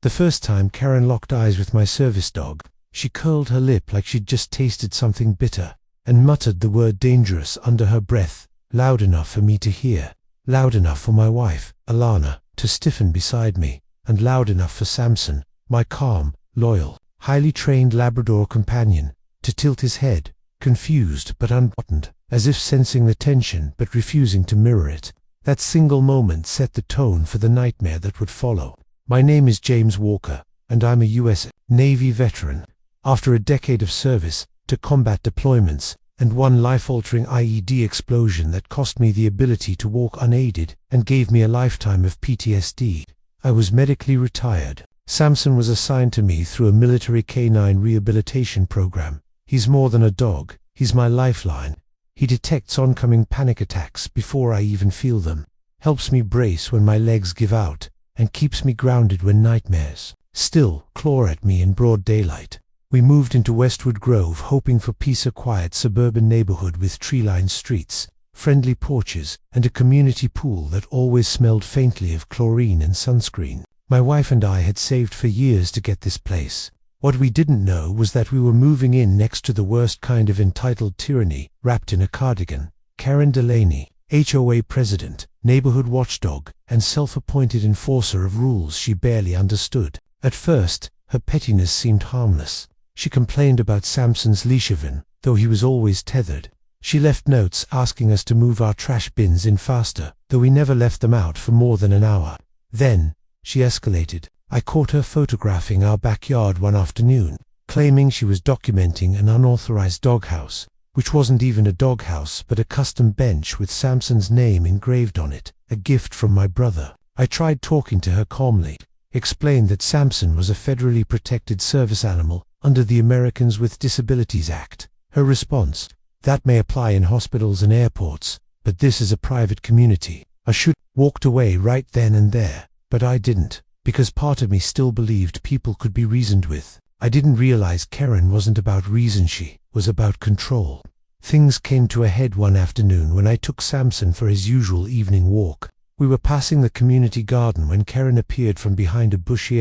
The first time Karen locked eyes with my service dog, she curled her lip like she'd just tasted something bitter, and muttered the word dangerous under her breath, loud enough for me to hear, loud enough for my wife, Alana, to stiffen beside me, and loud enough for Samson, my calm, loyal, highly trained Labrador companion, to tilt his head, confused but unbuttoned, as if sensing the tension but refusing to mirror it. That single moment set the tone for the nightmare that would follow. My name is James Walker, and I'm a U.S. Navy veteran. After a decade of service, to combat deployments, and one life-altering IED explosion that cost me the ability to walk unaided and gave me a lifetime of PTSD, I was medically retired. Samson was assigned to me through a military canine rehabilitation program. He's more than a dog, he's my lifeline. He detects oncoming panic attacks before I even feel them, helps me brace when my legs give out, and keeps me grounded when nightmares still claw at me in broad daylight. We moved into Westwood Grove, hoping for peace, a quiet suburban neighborhood with tree-lined streets, friendly porches, and a community pool that always smelled faintly of chlorine and sunscreen. My wife and I had saved for years to get this place. What we didn't know was that we were moving in next to the worst kind of entitled tyranny, wrapped in a cardigan. Karen Delaney, HOA president, neighborhood watchdog, and self-appointed enforcer of rules she barely understood. At first, her pettiness seemed harmless. She complained about Samson's leashavin, though he was always tethered. She left notes asking us to move our trash bins in faster, though we never left them out for more than an hour. Then, she escalated. I caught her photographing our backyard one afternoon, claiming she was documenting an unauthorized doghouse, which wasn't even a doghouse but a custom bench with Samson's name engraved on it, a gift from my brother. I tried talking to her calmly, explained that Samson was a federally protected service animal under the Americans with Disabilities Act. Her response: "That may apply in hospitals and airports, but this is a private community." I should walked away right then and there, but I didn't, because part of me still believed people could be reasoned with. I didn't realize Karen wasn't about reason, she was about control. Things came to a head one afternoon when I took Samson for his usual evening walk. We were passing the community garden when Karen appeared from behind a bush,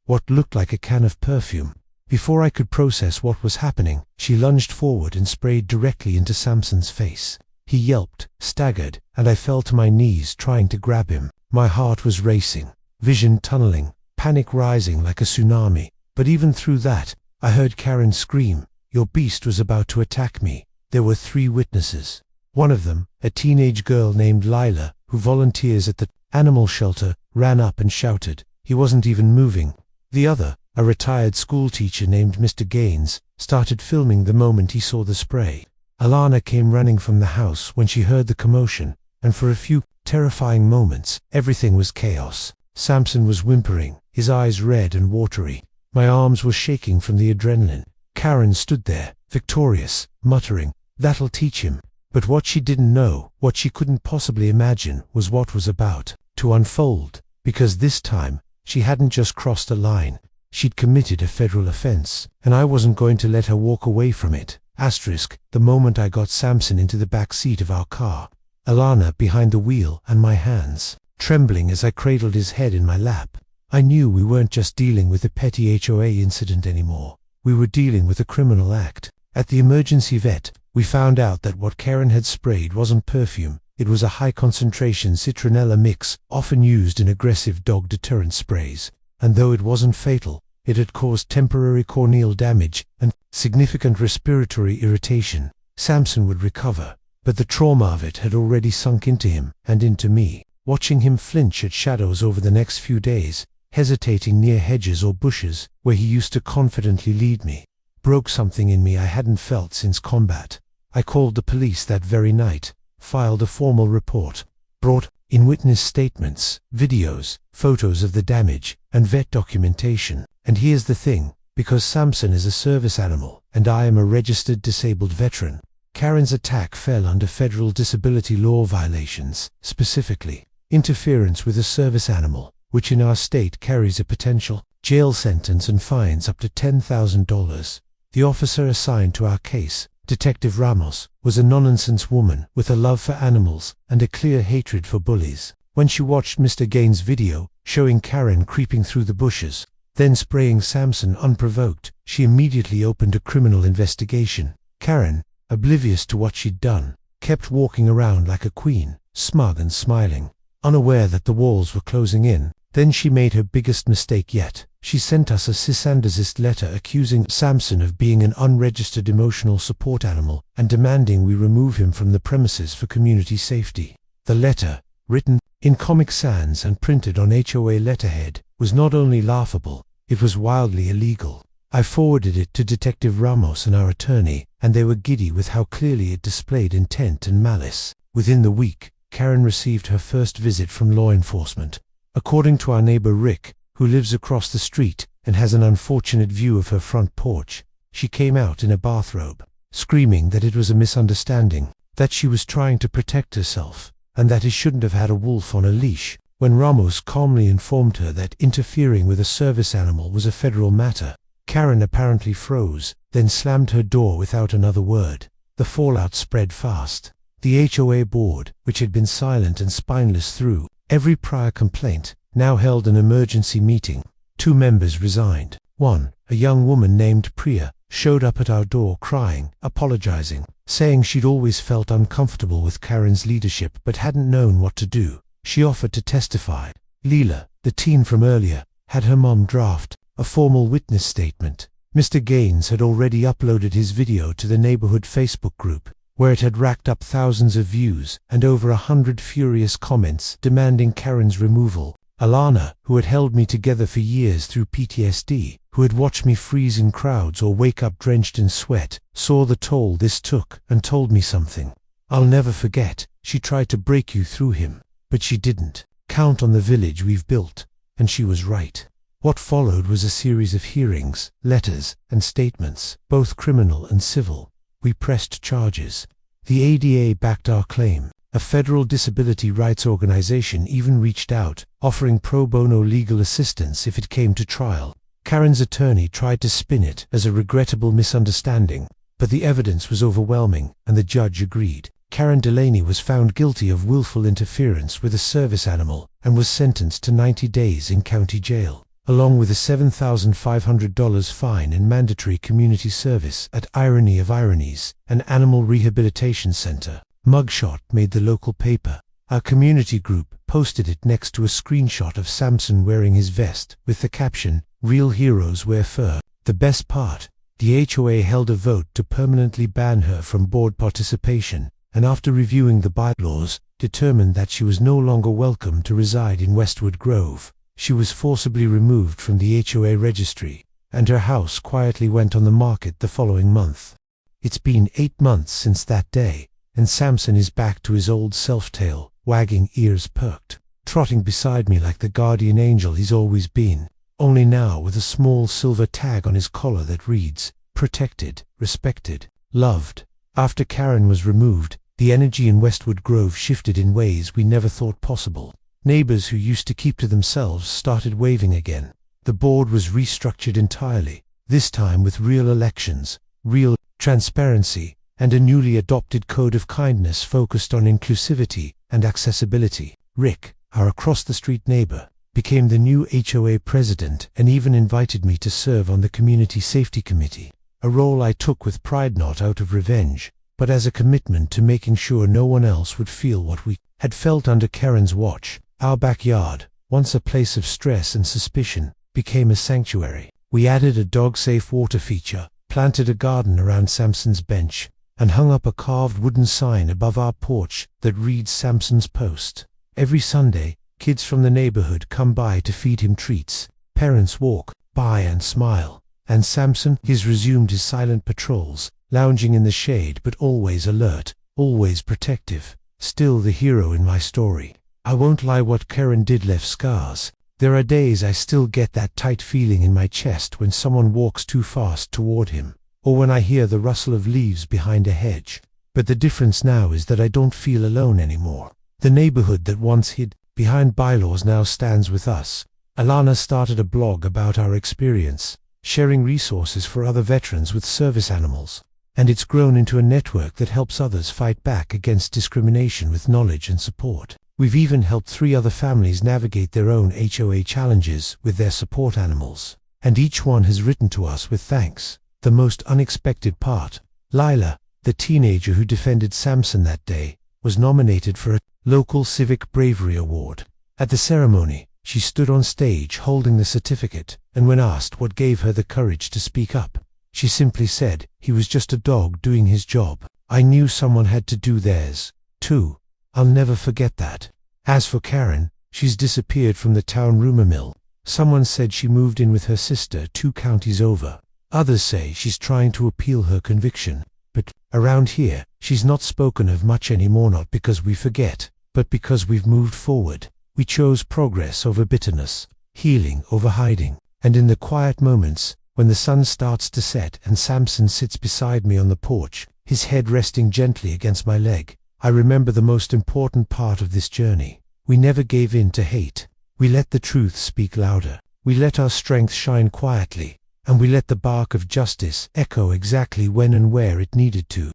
what looked like a can of perfume. Before I could process what was happening, she lunged forward and sprayed directly into Samson's face. He yelped, staggered, and I fell to my knees trying to grab him. My heart was racing, vision tunneling, panic rising like a tsunami. But even through that, I heard Karen scream, "Your beast was about to attack me." There were 3 witnesses. One of them, a teenage girl named Lila, who volunteers at the animal shelter, ran up and shouted. He wasn't even moving. The other, a retired schoolteacher named Mr. Gaines, started filming the moment he saw the spray. Alana came running from the house when she heard the commotion, and for a few terrifying moments, everything was chaos. Samson was whimpering, his eyes red and watery. My arms were shaking from the adrenaline. Karen stood there, victorious, muttering, "That'll teach him." But what she didn't know, what she couldn't possibly imagine, was what was about to unfold, because this time, she hadn't just crossed a line. She'd committed a federal offense, and I wasn't going to let her walk away from it. The moment I got Samson into the back seat of our car, Alana behind the wheel, and my hands trembling as I cradled his head in my lap, I knew we weren't just dealing with a petty HOA incident anymore. We were dealing with a criminal act. At the emergency vet, we found out that what Karen had sprayed wasn't perfume. It was a high-concentration citronella mix, often used in aggressive dog deterrent sprays. And though it wasn't fatal, it had caused temporary corneal damage and significant respiratory irritation. Samson would recover, but the trauma of it had already sunk into him and into me. Watching him flinch at shadows over the next few days, hesitating near hedges or bushes where he used to confidently lead me, broke something in me I hadn't felt since combat. I called the police that very night, filed a formal report, brought in witness statements, videos, photos of the damage, and vet documentation. And here's the thing, because Samson is a service animal, and I am a registered disabled veteran, Karen's attack fell under federal disability law violations, specifically interference with a service animal, which in our state carries a potential jail sentence and fines up to $10,000. The officer assigned to our case, Detective Ramos, was a nonsense woman with a love for animals and a clear hatred for bullies. When she watched Mr. Gaines' video, showing Karen creeping through the bushes, then spraying Samson unprovoked, she immediately opened a criminal investigation. Karen, oblivious to what she'd done, kept walking around like a queen, smug and smiling, unaware that the walls were closing in. Then she made her biggest mistake yet. She sent us a cisandazist letter accusing Samson of being an unregistered emotional support animal and demanding we remove him from the premises for community safety. The letter, written in Comic Sans and printed on HOA letterhead, was not only laughable, it was wildly illegal. I forwarded it to Detective Ramos and our attorney, and they were giddy with how clearly it displayed intent and malice. Within the week, Karen received her first visit from law enforcement. According to our neighbor Rick, who lives across the street and has an unfortunate view of her front porch, she came out in a bathrobe, screaming that it was a misunderstanding, that she was trying to protect herself, and that he shouldn't have had a wolf on a leash, when Ramos calmly informed her that interfering with a service animal was a federal matter. Karen apparently froze, then slammed her door without another word. The fallout spread fast. The HOA board, which had been silent and spineless through every prior complaint, now held an emergency meeting. 2 members resigned. 1, a young woman named Priya, showed up at our door crying, apologizing, saying she'd always felt uncomfortable with Karen's leadership but hadn't known what to do. She offered to testify. Leela, the teen from earlier, had her mom draft a formal witness statement. Mr. Gaines had already uploaded his video to the neighborhood Facebook group, where it had racked up thousands of views and over 100 furious comments demanding Karen's removal. Alana, who had held me together for years through PTSD, who had watched me freeze in crowds or wake up drenched in sweat, saw the toll this took and told me something. I'll never forget, she tried to break you through him, but she didn't. Count on the village we've built. And she was right. What followed was a series of hearings, letters, and statements, both criminal and civil. We pressed charges. The ADA backed our claim. A federal disability rights organization even reached out, offering pro bono legal assistance if it came to trial. Karen's attorney tried to spin it as a regrettable misunderstanding, but the evidence was overwhelming, and the judge agreed. Karen Delaney was found guilty of willful interference with a service animal and was sentenced to 90 days in county jail, along with a $7,500 fine and mandatory community service at Irony of Ironies, an animal rehabilitation center. Mugshot made the local paper. Our community group posted it next to a screenshot of Samson wearing his vest, with the caption, "Real heroes wear fur." The best part, the HOA held a vote to permanently ban her from board participation, and after reviewing the bylaws, determined that she was no longer welcome to reside in Westwood Grove. She was forcibly removed from the HOA registry, and her house quietly went on the market the following month. It's been 8 months since that day, and Samson is back to his old self-tail, wagging ears perked, trotting beside me like the guardian angel he's always been, only now with a small silver tag on his collar that reads, "Protected, respected, loved." After Karen was removed, the energy in Westwood Grove shifted in ways we never thought possible. Neighbors who used to keep to themselves started waving again. The board was restructured entirely, this time with real elections, real transparency, and a newly adopted code of kindness focused on inclusivity and accessibility. Rick, our across-the-street neighbor, became the new HOA president and even invited me to serve on the Community Safety Committee, a role I took with pride, not out of revenge, but as a commitment to making sure no one else would feel what we had felt under Karen's watch. Our backyard, once a place of stress and suspicion, became a sanctuary. We added a dog-safe water feature, planted a garden around Samson's bench, and hung up a carved wooden sign above our porch that reads Samson's Post. Every Sunday, kids from the neighborhood come by to feed him treats. Parents walk by and smile. And Samson has resumed his silent patrols, lounging in the shade but always alert, always protective. Still the hero in my story. I won't lie, what Karen did left scars. There are days I still get that tight feeling in my chest when someone walks too fast toward him, or when I hear the rustle of leaves behind a hedge. But the difference now is that I don't feel alone anymore. The neighborhood that once hid behind bylaws now stands with us. Alana started a blog about our experience, sharing resources for other veterans with service animals, and it's grown into a network that helps others fight back against discrimination with knowledge and support. We've even helped 3 other families navigate their own HOA challenges with their support animals, and each one has written to us with thanks. The most unexpected part: Lila, the teenager who defended Samson that day, was nominated for a local Civic Bravery Award. At the ceremony, she stood on stage holding the certificate, and when asked what gave her the courage to speak up, she simply said, "He was just a dog doing his job. I knew someone had to do theirs, too." I'll never forget that. As for Karen, she's disappeared from the town rumor mill. Someone said she moved in with her sister 2 counties over. Others say she's trying to appeal her conviction. But around here, she's not spoken of much anymore, not because we forget, but because we've moved forward. We chose progress over bitterness, healing over hiding. And in the quiet moments, when the sun starts to set and Samson sits beside me on the porch, his head resting gently against my leg, I remember the most important part of this journey. We never gave in to hate. We let the truth speak louder. We let our strength shine quietly, and we let the bark of justice echo exactly when and where it needed to.